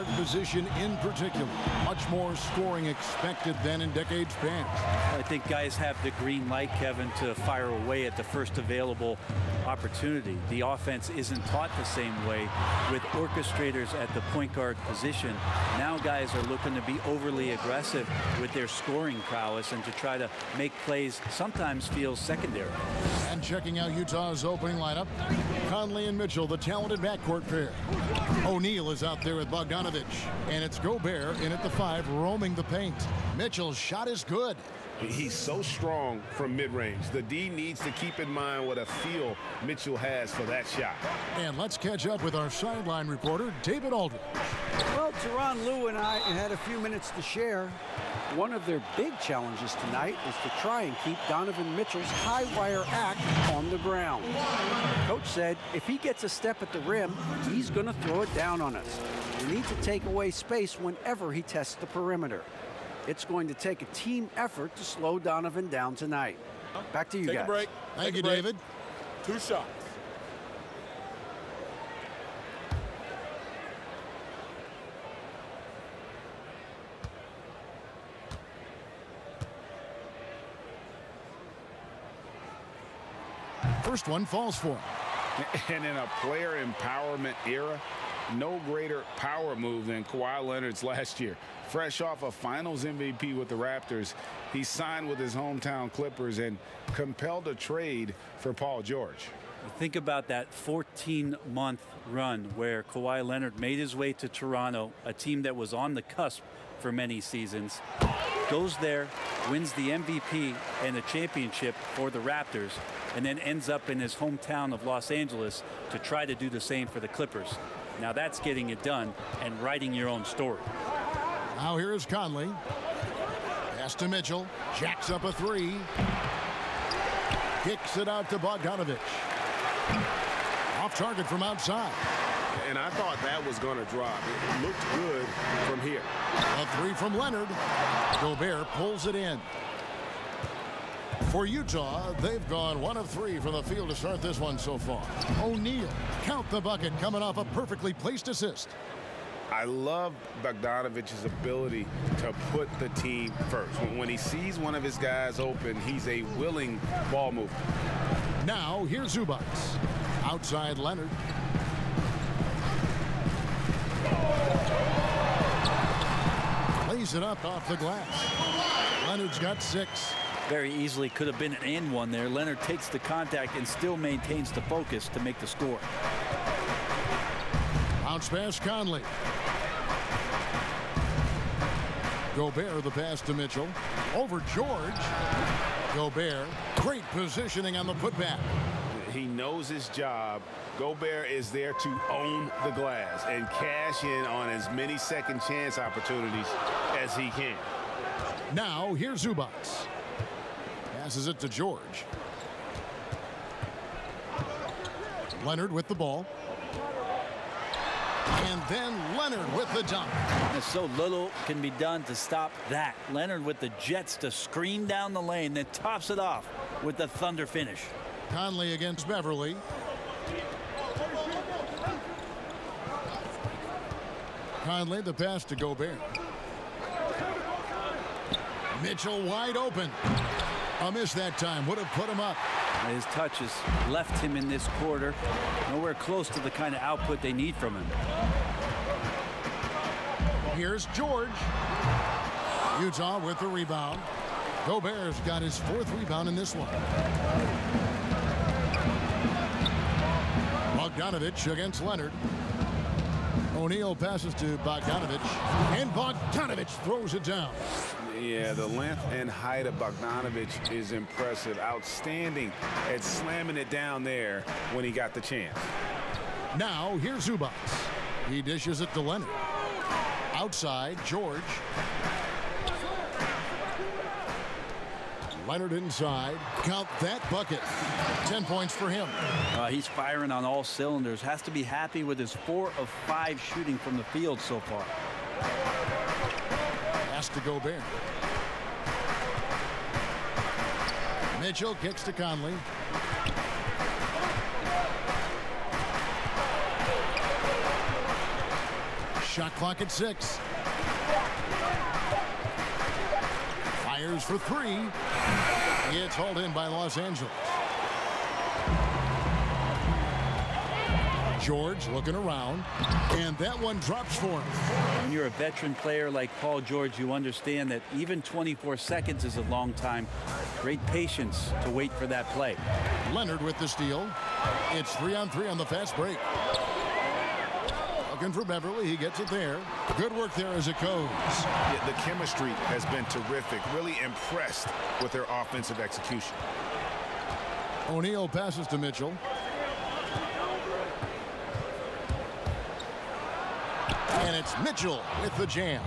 guard position in particular. Much more scoring expected than in decades past. I think guys have the green light, Kevin, to fire away at the first available opportunity. The offense isn't taught the same way with orchestrators at the point guard position. Now guys are looking to be overly aggressive with their scoring prowess and to try to make plays sometimes feels secondary. And checking out Utah's opening lineup, Conley and Mitchell, the talented backcourt pair. O'Neal is out there with Bogdanovich, and it's Gobert in at the 5, roaming the paint. Mitchell's shot is good. He's so strong from mid-range. The D needs to keep in mind what a feel Mitchell has for that shot. And let's catch up with our sideline reporter, David Aldridge. Well, Tyronn Lue and I had a few minutes to share. One of their big challenges tonight is to try and keep Donovan Mitchell's high wire act on the ground. Coach said if he gets a step at the rim, he's going to throw it down on us. We need to take away space whenever he tests the perimeter. It's going to take a team effort to slow Donovan down tonight. Back to you guys. Take a break. Thank you, David. 2 shots. First one falls for him. And in a player empowerment era, no greater power move than Kawhi Leonard's last year. Fresh off a finals MVP with the Raptors, he signed with his hometown Clippers and compelled a trade for Paul George. Think about that 14-month run where Kawhi Leonard made his way to Toronto, a team that was on the cusp for many seasons, goes there, wins the MVP and the championship for the Raptors, and then ends up in his hometown of Los Angeles to try to do the same for the Clippers. Now that's getting it done and writing your own story. Now here is Conley. Pass to Mitchell. Jacks up a 3. Kicks it out to Bogdanovich. Off target from outside. And I thought that was going to drop. It looked good from here. A 3 from Leonard. Gobert pulls it in. For Utah, they've gone 1 of 3 from the field to start this one so far. O'Neal, count the bucket, coming off a perfectly placed assist. I love Bogdanovich's ability to put the team first. When he sees one of his guys open, he's a willing ball mover. Now, here's Zubac. Outside Leonard. Lays it up off the glass. Leonard's got 6. Very easily could have been an and one there. Leonard takes the contact and still maintains the focus to make the score. Bounce pass Conley. Gobert the pass to Mitchell. Over George. Gobert. Great positioning on the putback. He knows his job. Gobert is there to own the glass and cash in on as many second chance opportunities as he can. Now here's Zubac. Passes it to George. Leonard with the ball. And then Leonard with the dunk. And so little can be done to stop that. Leonard with the jets to screen down the lane, then tops it off with the thunder finish. Conley against Beverly. Conley the pass to Gobert. Mitchell wide open. A miss that time. Would have put him up. His touches left him in this quarter. Nowhere close to the kind of output they need from him. Here's George. Utah with the rebound. Gobert's got his 4th rebound in this one. Bogdanovich against Leonard. O'Neal passes to Bogdanovich. And Bogdanovich throws it down. Yeah, the length and height of Bogdanovich is impressive. Outstanding at slamming it down there when he got the chance. Now, here's Zubac. He dishes it to Leonard. Outside, George. Leonard inside. Count that bucket. 10 points for him. He's firing on all cylinders. Has to be happy with his 4 of 5 shooting from the field so far. Pass to Gobert. Mitchell kicks to Conley. Shot clock at 6. Fires for 3. It's hauled in by Los Angeles. George looking around, and that one drops for him. When you're a veteran player like Paul George, you understand that even 24 seconds is a long time. Great patience to wait for that play. Leonard with the steal. It's 3-on-3 on the fast break. Looking for Beverly. He gets it there. Good work there as it goes. Yeah, the chemistry has been terrific. Really impressed with their offensive execution. O'Neal passes to Mitchell. And it's Mitchell with the jam.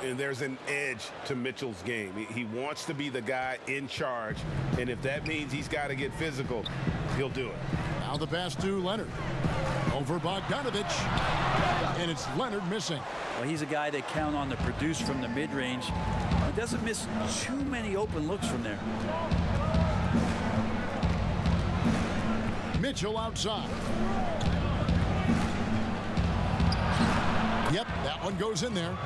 And there's an edge to Mitchell's game. He wants to be the guy in charge. And if that means he's got to get physical, he'll do it. Now the pass to Leonard. Over Bogdanovich. And it's Leonard missing. Well, he's a guy that count on to produce from the mid-range. He doesn't miss too many open looks from there. Mitchell outside. Yep, that one goes in there.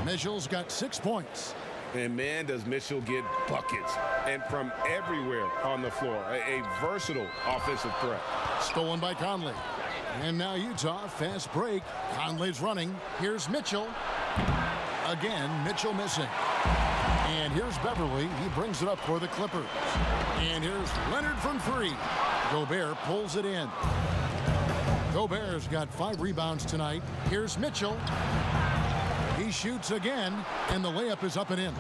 Mitchell's got 6 points. And man, does Mitchell get buckets. And from everywhere on the floor. A versatile offensive threat. Stolen by Conley. And now Utah, fast break. Conley's running. Here's Mitchell. Again, Mitchell missing. And here's Beverly. He brings it up for the Clippers. And here's Leonard from 3. Gobert pulls it in. Gobert's got 5 rebounds tonight. Here's Mitchell. He shoots again, and the layup is up and in.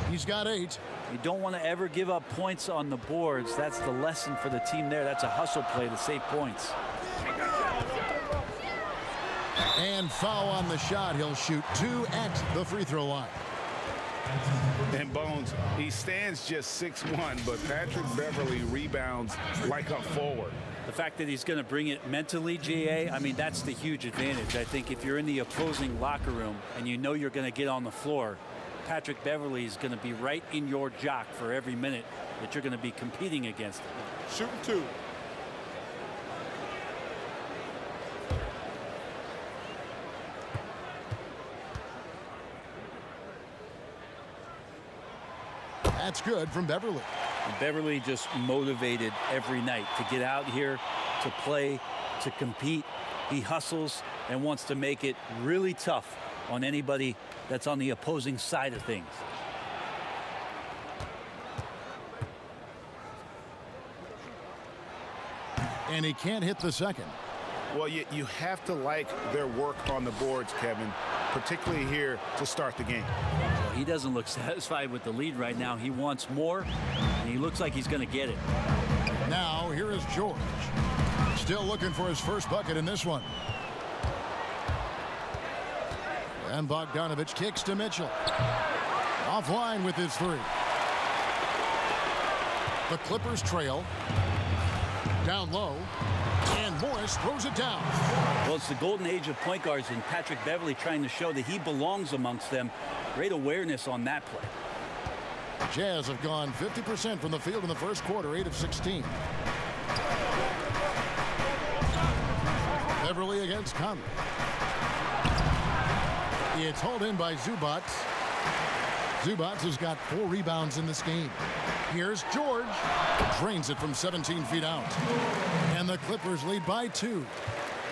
He's got 8. You don't want to ever give up points on the boards. That's the lesson for the team there. That's a hustle play to save points. And foul on the shot. He'll shoot 2 at the free throw line. And Bones, he stands just 6'1", but Patrick Beverly rebounds like a forward. The fact that he's going to bring it mentally, GA, I mean, that's the huge advantage. I think if you're in the opposing locker room and you know you're going to get on the floor, Patrick Beverly is going to be right in your jock for every minute that you're going to be competing against him. Shooting 2. That's good from Beverly. And Beverly just motivated every night to get out here, to play, to compete. He hustles and wants to make it really tough on anybody that's on the opposing side of things. And he can't hit the second. Well, you have to like their work on the boards, Kevin, particularly here to start the game. Well, he doesn't look satisfied with the lead right now. He wants more, and he looks like he's going to get it. Now, here is George. Still looking for his first bucket in this one. And Bogdanovich kicks to Mitchell. Offline with his 3. The Clippers trail. Down low. And Morris throws it down. Well, it's the golden age of point guards, and Patrick Beverly trying to show that he belongs amongst them. Great awareness on that play. Jazz have gone 50% from the field in the first quarter, 8 of 16. Beverly against Conley. It's hauled in by Zubac. Zubac has got 4 rebounds in this game. Here's George. Drains it from 17 feet out. And the Clippers lead by 2.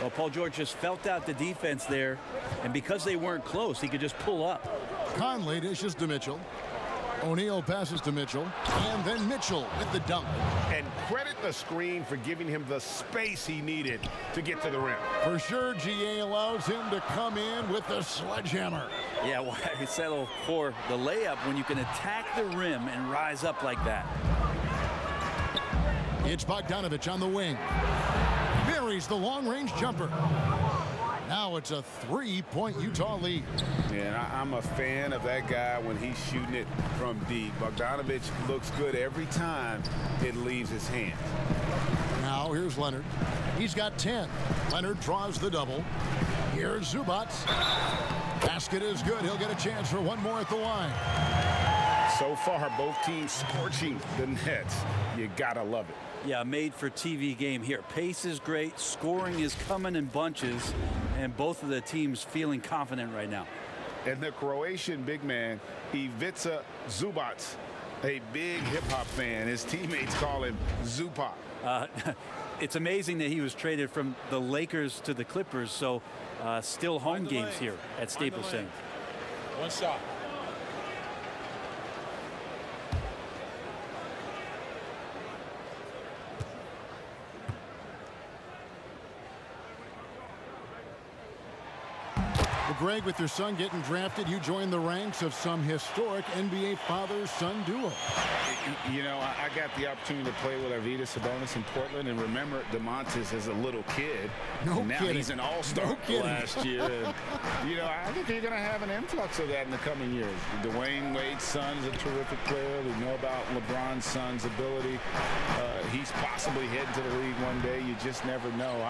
Well, Paul George just felt out the defense there, and because they weren't close, he could just pull up. Conley dishes to Mitchell. O'Neal passes to Mitchell. And then Mitchell with the dunk. And credit the screen for giving him the space he needed to get to the rim. For sure, GA allows him to come in with the sledgehammer. Yeah, why settle for the layup when you can attack the rim and rise up like that? It's Bogdanovich on the wing. Buries the long-range jumper. Now it's a 3-point Utah lead. And I'm a fan of that guy when he's shooting it from deep. Bogdanovich looks good every time it leaves his hand. Now here's Leonard. He's got 10. Leonard draws the double. Here's Zubac. Basket is good. He'll get a chance for one more at the line. So far, both teams scorching the nets. You gotta love it. Yeah, made for TV game here. Pace is great. Scoring is coming in bunches. And both of the teams feeling confident right now. And the Croatian big man, Ivica Zubac, a big hip-hop fan. His teammates call him Zupac. It's amazing that he was traded from the Lakers to the Clippers, so still home games here at Staples Center. One shot. Well, Greg, with your son getting drafted, you joined the ranks of some historic NBA father-son duo. You know, I got the opportunity to play with Arvydas Sabonis in Portland, and remember DeMontis as a little kid. No and now kidding. He's an all-star last year. And, you know, I think you're going to have an influx of that in the coming years. Dwayne Wade's son is a terrific player. We know about LeBron's son's ability. He's possibly heading to the league one day. You just never know.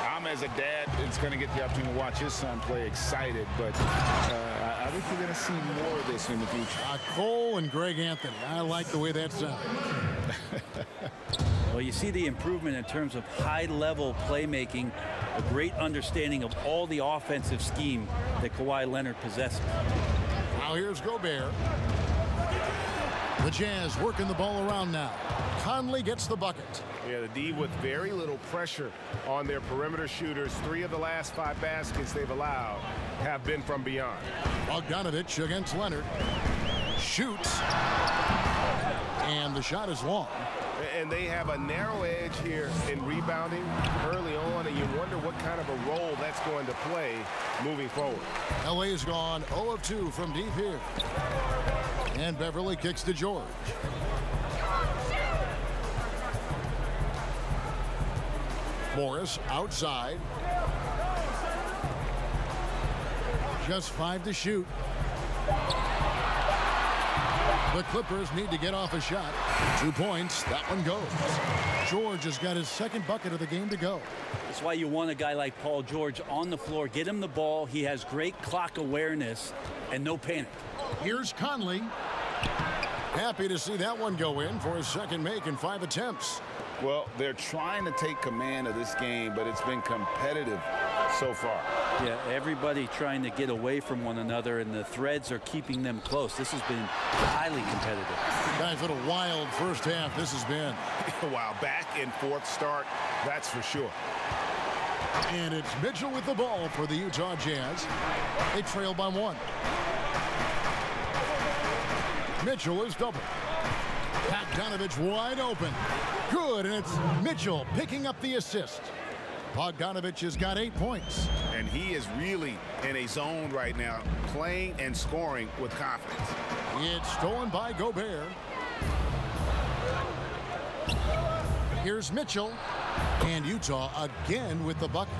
I'm as a dad that's going to get the opportunity to watch his son play excited, but I think you're going to see more of this in the future. Cole and Greg Anthony. I like the way that sounds. Well, you see the improvement in terms of high-level playmaking, a great understanding of all the offensive scheme that Kawhi Leonard possesses. Now here's Gobert. The Jazz working the ball around now. Conley gets the bucket. Yeah, the D with very little pressure on their perimeter shooters. 3 of the last 5 baskets they've allowed have been from beyond. Bogdanovich against Leonard. Shoots. And the shot is long. And they have a narrow edge here in rebounding early on, and you wonder what kind of a role that's going to play moving forward. LA's gone 0 of 2 from deep here. And Beverly kicks to George. Morris outside. Just 5 to shoot. The Clippers need to get off a shot. 2 points. That one goes. George has got his second bucket of the game to go. That's why you want a guy like Paul George on the floor. Get him the ball. He has great clock awareness and no panic. Here's Conley. Happy to see that one go in for his second make in 5 attempts. Well, they're trying to take command of this game, but it's been competitive so far. Yeah, everybody trying to get away from one another, and the threads are keeping them close. This has been highly competitive. Guys, what a wild first half this has been. Wow, back and forth start, that's for sure. And it's Mitchell with the ball for the Utah Jazz. They trail by 1. Mitchell is doubled. Bogdanovich wide open. Good, and it's Mitchell picking up the assist. Bogdanovich has got 8 points. And he is really in a zone right now, playing and scoring with confidence. It's stolen by Gobert. Here's Mitchell. And Utah again with the bucket.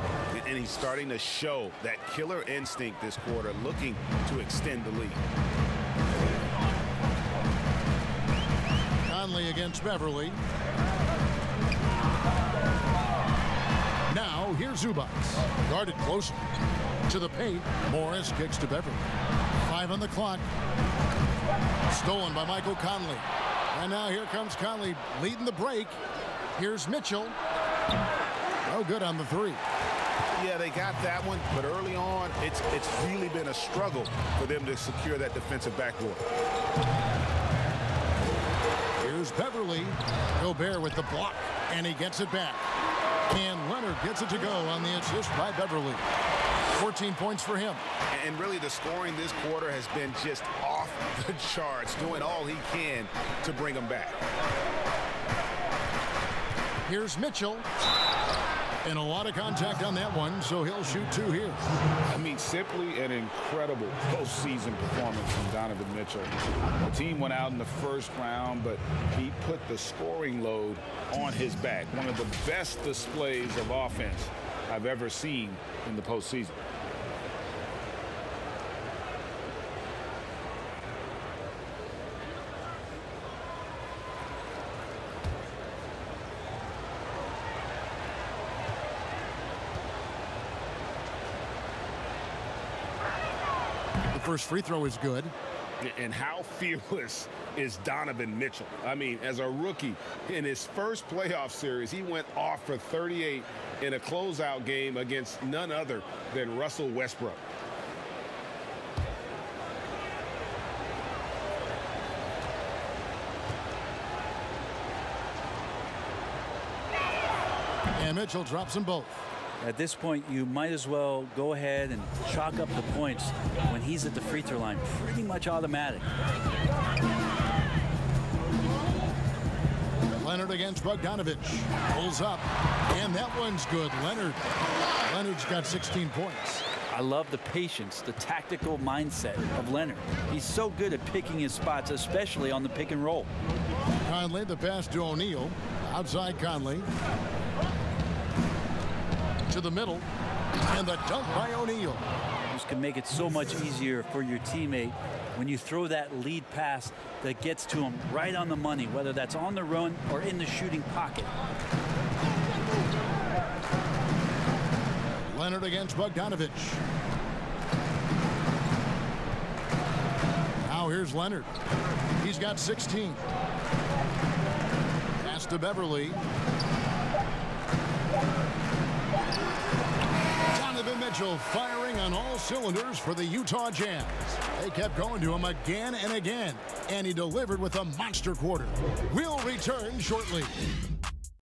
And he's starting to show that killer instinct this quarter, looking to extend the lead. Conley against Beverly. Now here's Zubac. Guarded closely to the paint. Morris kicks to Beverly. 5 on the clock. Stolen by Michael Conley. And now here comes Conley leading the break. Here's Mitchell. No good on the 3. Yeah, they got that one, but early on, it's really been a struggle for them to secure that defensive backboard. Here's Beverly. Gobert with the block, and he gets it back. And Leonard gets it to go on the assist by Beverly. 14 points for him. And really the scoring this quarter has been just off the charts, doing all he can to bring them back. Here's Mitchell. And a lot of contact on that one, so he'll shoot 2 here. I mean, simply an incredible postseason performance from Donovan Mitchell. The team went out in the first round, but he put the scoring load on his back. One of the best displays of offense I've ever seen in the postseason. First free throw is good. And how fearless is Donovan Mitchell. I mean, as a rookie, in his first playoff series, he went off for 38 in a closeout game against none other than Russell Westbrook. And Mitchell drops them both. At this point, you might as well go ahead and chalk up the points when he's at the free throw line. Pretty much automatic. Leonard against Bogdanovich. Pulls up. And that one's good. Leonard's got 16 points. I love the patience, the tactical mindset of Leonard. He's so good at picking his spots, especially on the pick and roll. Conley, the pass to O'Neal. Outside Conley. To the middle, and the dunk by O'Neal. This can make it so much easier for your teammate when you throw that lead pass that gets to him right on the money, whether that's on the run or in the shooting pocket. Leonard against Bogdanovich. Now here's Leonard. He's got 16. Pass to Beverly. Donovan Mitchell firing on all cylinders for the Utah Jazz. They kept going to him again and again, and he delivered with a monster quarter. We'll return shortly.